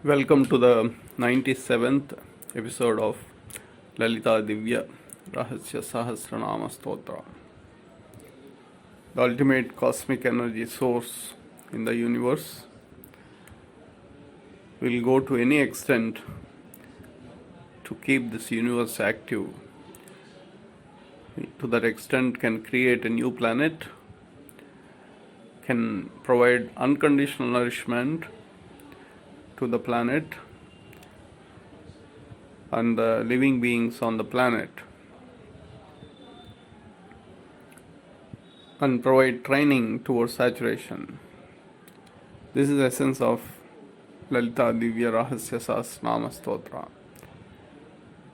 Welcome to the 97th episode of Lalitha Sahasranam Stotra. The ultimate cosmic energy source in the universe will go to any extent to keep this universe active. To that extent, can create a new planet, can provide unconditional nourishment to the planet and the living beings on the planet, and provide training towards saturation. This is the essence of Lalita Divya Rahasya Sahasranam Stotra.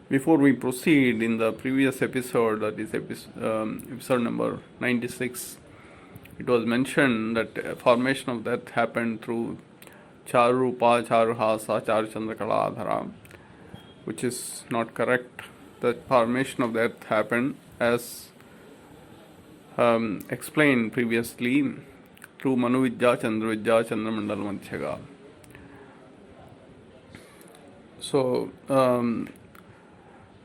Before we proceed, in the previous episode, that is episode number 96, it was mentioned that formation of that happened through Charupa, Charuhasa, Charuchandra, which is not correct. The formation of the earth happened as explained previously through Manuvidya, Chandravidya, Chandramandala Manchaga. So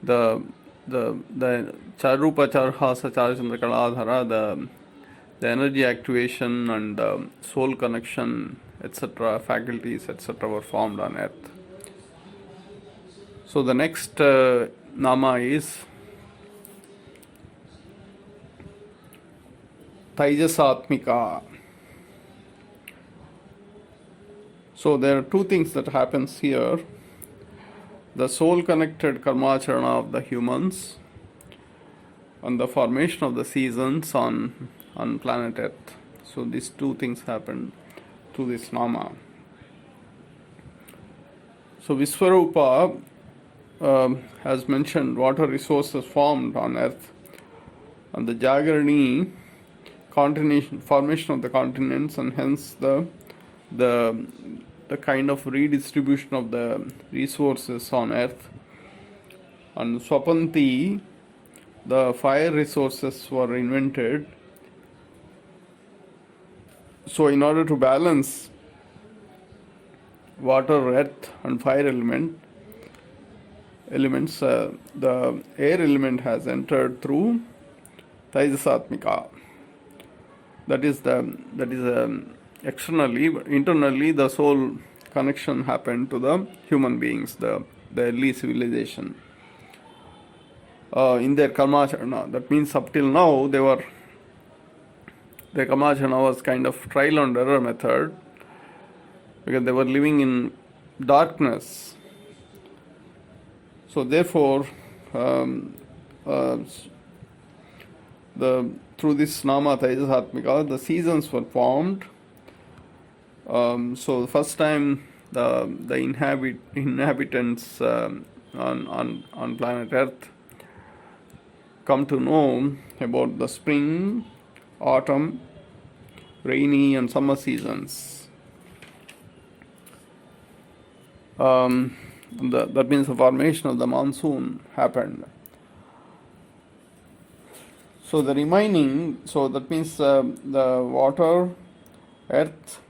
the Charupa, Charuhasa, Charuchandra, the energy activation and soul connection, etc., faculties, etc., were formed on earth. So the next nama is Thijasaatmika. So there are two things that happens here. The soul connected karmaacharan of the humans and the formation of the seasons on planet earth. So these two things happen through this nama. So Viswarupa has mentioned water resources formed on earth, and the Jagarani formation of the continents, and hence the kind of redistribution of the resources on earth. And Swapanti, the fire resources were invented. So in order to balance water, earth and fire elements, the air element has entered through Thijasaatmika. That is externally, but internally the soul connection happened to the human beings, the early civilization. In their karmacharana, that means up till now their karmacharana was kind of trial and error method, because they were living in darkness. So therefore, through this nama Thijasaatmika, the seasons were formed. So the first time the inhabitants on planet Earth come to know about the spring, autumn, rainy and summer seasons. That means the formation of the monsoon happened. So the remaining, so that means the water, earth,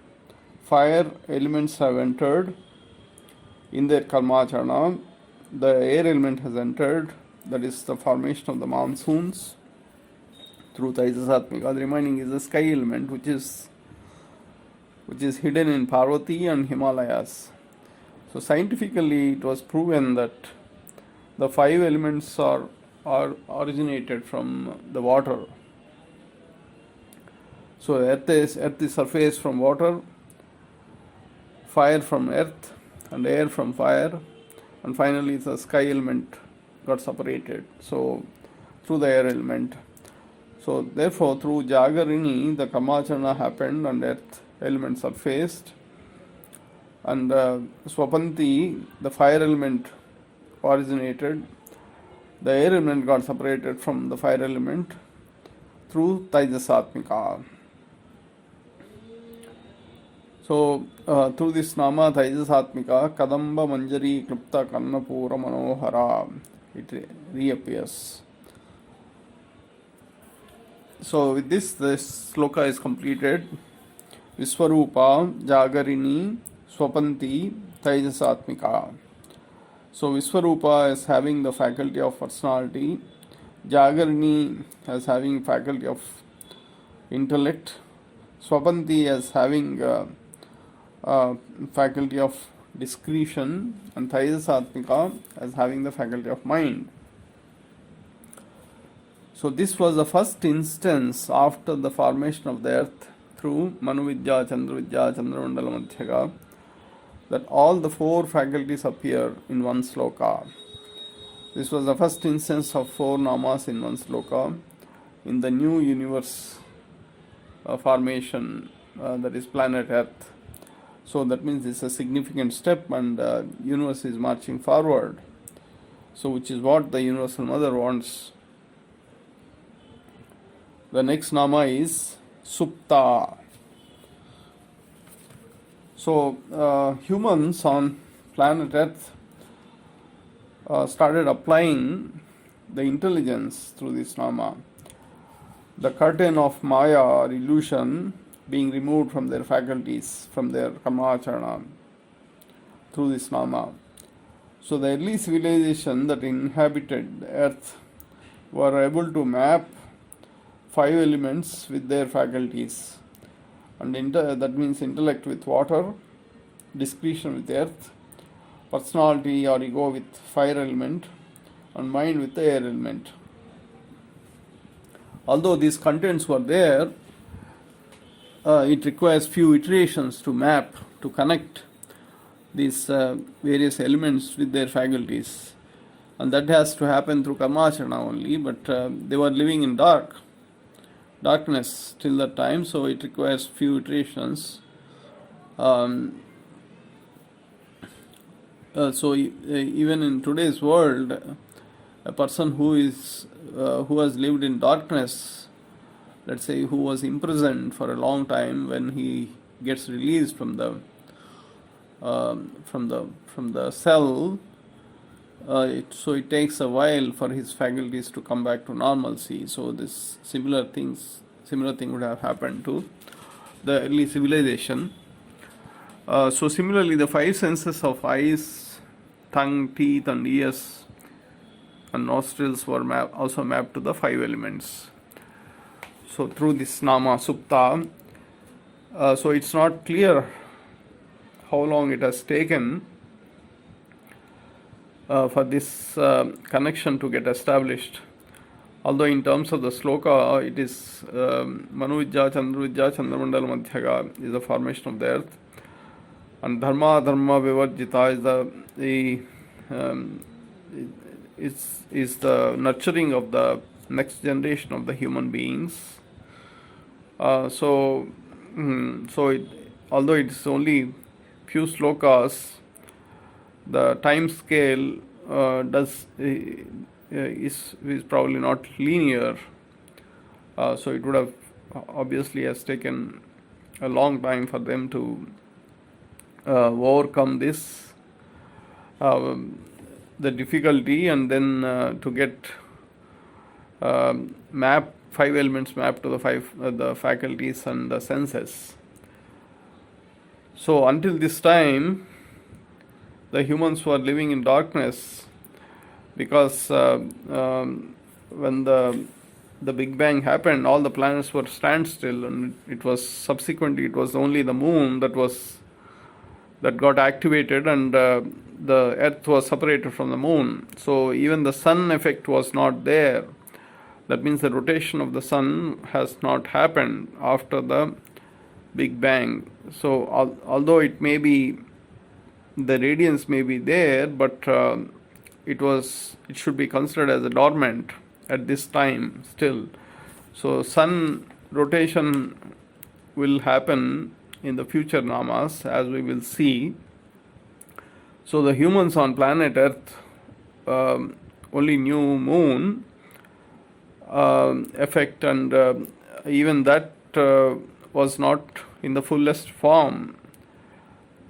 fire elements have entered in their karmacharana. The air element has entered, that is the formation of the monsoons through Thijasaatmika. The remaining is the sky element, which is hidden in Parvati and Himalayas. So scientifically it was proven that the five elements are originated from the water. So earth is surface from water, fire from earth, and air from fire, and finally the sky element got separated, so through the air element. So therefore through Jagarini the karmacharana happened and earth element surfaced, and Swapanti, the fire element originated. The air element got separated from the fire element through Thijasaatmika. So through this nama Thijasaatmika, Kadamba Manjari Klupta Kannapura Manohara, it reappears. So with this sloka is completed. Viswarupa, Jagarini, Swapanti, Thijasaatmika. So Viswarupa is having the faculty of personality, Jagarani as having faculty of intellect, Swapanti as having faculty of discretion, and Thijasaatmika as having the faculty of mind. So this was the first instance after the formation of the earth through Manuvidya, Chandravidya, Chandramandala Madhyaka, that all the four faculties appear in one sloka. This was the first instance of four namas in one sloka in the new universe formation, that is planet Earth. So that means it's a significant step, and universe is marching forward. So which is what the Universal Mother wants. The next nama is Suptha. So humans on planet Earth started applying the intelligence through this nama. The curtain of maaya or illusion being removed from their faculties, from their karmaacharan through this nama. So the early civilization that inhabited Earth were able to map 5 elements with their faculties, and that means intellect with water, discretion with earth, personality or ego with fire element, and mind with the air element. Although these contents were there, it requires few iterations to map, to connect these various elements with their faculties, and that has to happen through karmacharana only. But they were living in darkness till that time, so it requires few iterations. So even in today's world, a person who has lived in darkness, let's say who was imprisoned for a long time, when he gets released from the cell, so it takes a while for his faculties to come back to normalcy. So this similar thing would have happened to the early civilization. So similarly, the 5 senses of eyes, tongue, teeth, and ears, and nostrils were also mapped to the 5 elements. So through this nama Suptha, so it's not clear how long it has taken for this connection to get established. Although in terms of the sloka, it is Manuvidya, Chandravidya, Chandramandala Madhyaka is the formation of the earth, and Dharma Vivarjita is the nurturing of the next generation of the human beings. Although it's only few slokas, the time scale is probably not linear. So it would have obviously has taken a long time for them to overcome this the difficulty, and then to get map 5 elements mapped to the faculties and the senses. So until this time, the humans were living in darkness, because when the Big Bang happened, all the planets were standstill, and it was only the moon that got activated, and the earth was separated from the moon. So even the sun effect was not there. That means the rotation of the sun has not happened after the Big Bang. So although it may be, the radiance may be there, but it should be considered as a dormant at this time still. So sun rotation will happen in the future namas, as we will see. So the humans on planet Earth only knew moon effect, and even that was not in the fullest form.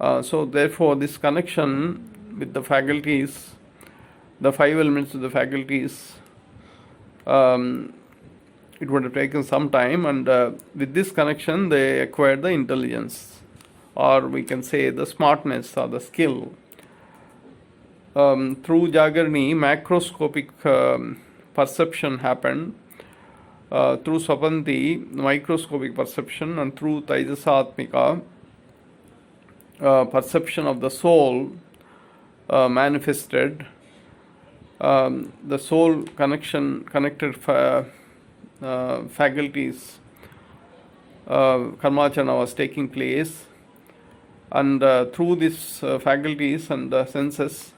So therefore this connection with the faculties, the 5 elements of the faculties, it would have taken some time, and with this connection they acquired the intelligence. or we can say the smartness or the skill. Through Jagarni, macroscopic perception happened. Through Swapanti, microscopic perception, and through Thijasaatmika, perception of the soul manifested. The soul connected faculties, karmaacharan was taking place, and through these faculties and the senses,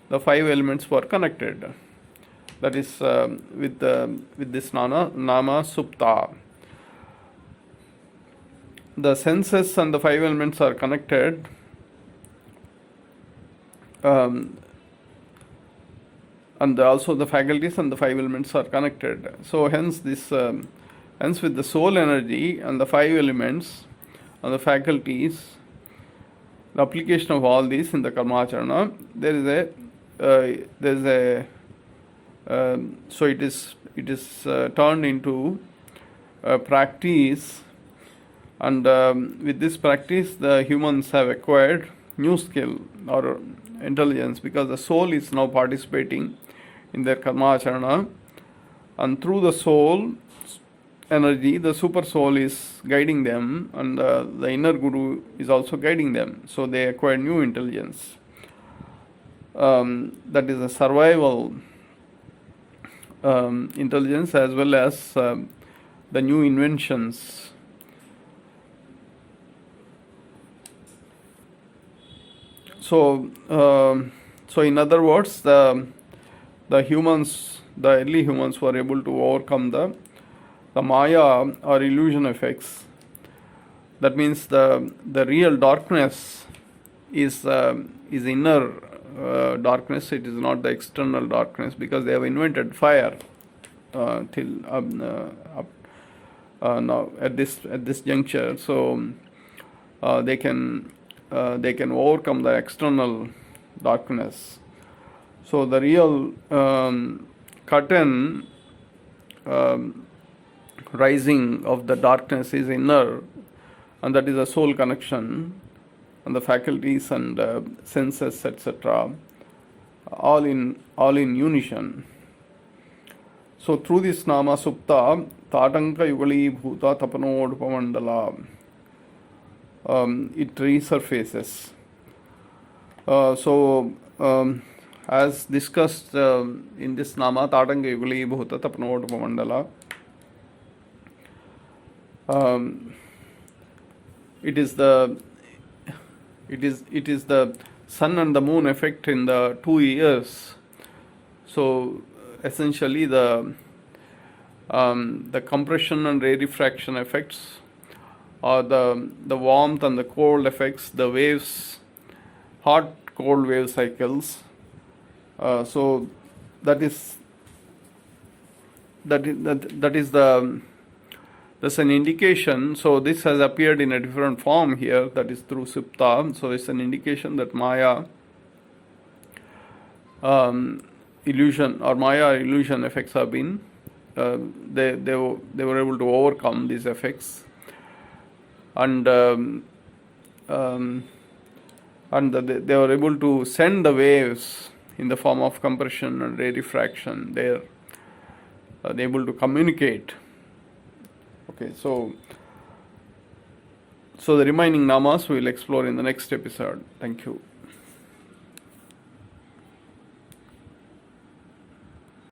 the 5 elements were connected. That is with this nama Suptha. The senses and the 5 elements are connected. And also the faculties and the 5 elements are connected. So hence with the soul energy and the 5 elements and the faculties, the application of all these in the karmacharana, so it is turned into practice, and with this practice the humans have acquired new skill or intelligence, because the soul is now participating in their karmacharana, and through the soul energy the super soul is guiding them, and the inner guru is also guiding them, so they acquire new intelligence. That is a survival intelligence, as well as the new inventions. So in other words, the humans, the early humans, were able to overcome the maya or illusion effects. That means the real darkness is inner darkness. It is not the external darkness, because they have invented fire till now at this juncture. So they can overcome the external darkness. So the real curtain rising of the darkness is inner, and that is a soul connection, and the faculties and senses, etc., all in unison. So through this nama Suptha, Tatanka Yugali Bhuta Tapanod Pamandala, it resurfaces. As discussed in this nama, Tatanka Yugali Bhuta Tapanod Pamandala, it is the sun and the moon effect in the 2 years. So essentially the compression and rarefaction effects, or the warmth and the cold effects, the waves, hot cold wave cycles. So that's an indication. So this has appeared in a different form here, that is through Suptha. So it's an indication that maya illusion or maya illusion effects have been they were able to overcome these effects, and they were able to send the waves in the form of compression and rarefaction. They're able to communicate. Okay, so the remaining namas we will explore in the next episode. Thank you.